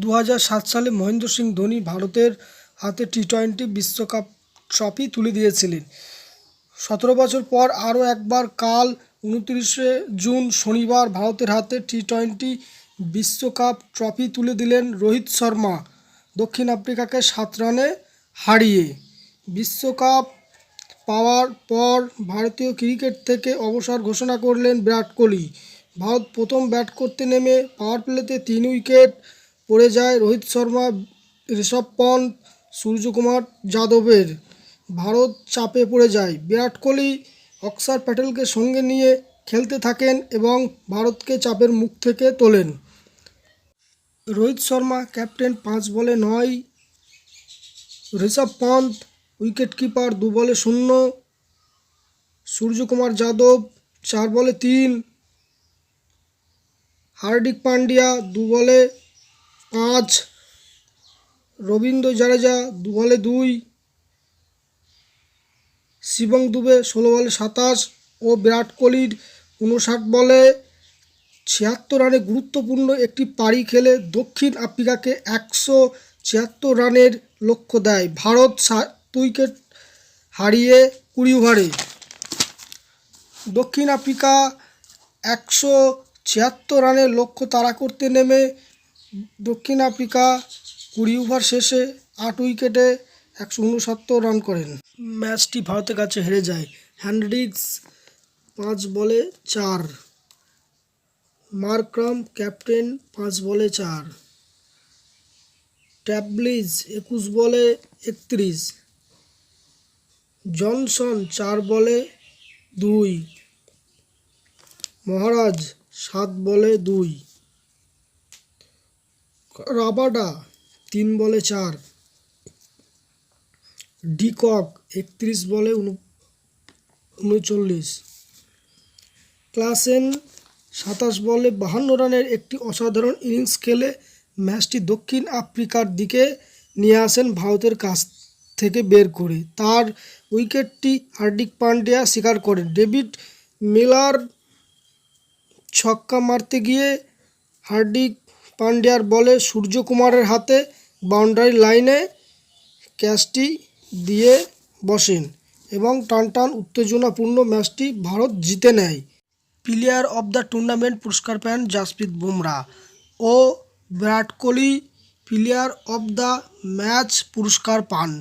2007 সালে মহেন্দ্র সিং ধোনি ভারতের হাতে টি-20 বিশ্বকাপ ট্রফি তুলে দিয়েছিলেন। 17 বছর পর আরও একবার কাল 29 জুন শনিবার ভারতের হাতে টি-20 বিশ্বকাপ ট্রফি তুলে দিলেন রোহিত শর্মা দক্ষিণ আফ্রিকাকে 7 রানে হারিয়ে। বিশ্বকাপ পাওয়ার পর ভারতীয় ক্রিকেট থেকে অবসর ঘোষণা করলেন বিরাট কোহলি। ভারত প্রথম ব্যাট করতে নেমে পাওয়ার প্লেতে 3 উইকেট পড়ে যায় রোহিত শর্মা, ঋষভ পন্থ, সূর্যকুমার যাদবের। ভারত চাপে পড়ে যায়। বিরাট কোহলি অক্ষর প্যাটেলকে সঙ্গে নিয়ে খেলতে থাকেন এবং ভারতকে চাপের মুখ থেকে তোলেন। রোহিত শর্মা ক্যাপ্টেন, 5 বলে 9। ঋষভ পন্থ উইকেট কিপার, 2 বলে 0। সূর্যকুমার যাদব 4 বলে 3। হার্দিক পান্ডিয়া 2 বলে 5। রবীন্দ্র জাদেজা 2 বলে 2। শিবম দুবে 16 বলে 27 ও বিরাট কোহলির 59 বলে 76 রানে গুরুত্বপূর্ণ একটি পারি খেলে দক্ষিণ আফ্রিকাকে 176 রানের লক্ষ্য দেয় ভারত 7 উইকেট হারিয়ে 20 ওভারে। দক্ষিণ আফ্রিকা 176 রানের লক্ষ্য তাড়া করতে নেমে দক্ষিণ আফ্রিকা 20 ওভার শেষে 8 উইকেটে 169 রান করেন। ম্যাচটি ভারতের কাছে হেরে যায়। হেনরিক্স 5 বলে 4। মার্ক্রাম ক্যাপ্টেন, 5 বলে 4। ট্যাবলিজ 21 বলে 31। জনসন 4 বলে 2। মহারাজ 7 বলে 2। রাবাডা 3 বলে 4। ডিকক 31 বলে 39। ক্লাসেন 27 বলে 52 রানের একটি অসাধারণ ইনিংস খেলে ম্যাচটি দক্ষিণ আফ্রিকার দিকে নিয়ে আসেন ভারতের কাছ থেকে বের করে। তার উইকেটটি হার্দিক পান্ডিয়া শিকার করেন। ডেভিড মিলার ছক্কা মারতে গিয়ে হার্দিক পান্ডিয়ার বলে সূর্যকুমারের হাতে বাউন্ডারি লাইনে ক্যাচটি দিয়ে বসেন এবং টানটান উত্তেজনাপূর্ণ ম্যাচটি ভারত জিতে নেয়। প্লেয়ার অব দ্য টুর্নামেন্ট পুরস্কার পান জাসপ্রীত বুমরা ও Virat Kohli player of the match পুরস্কার পান।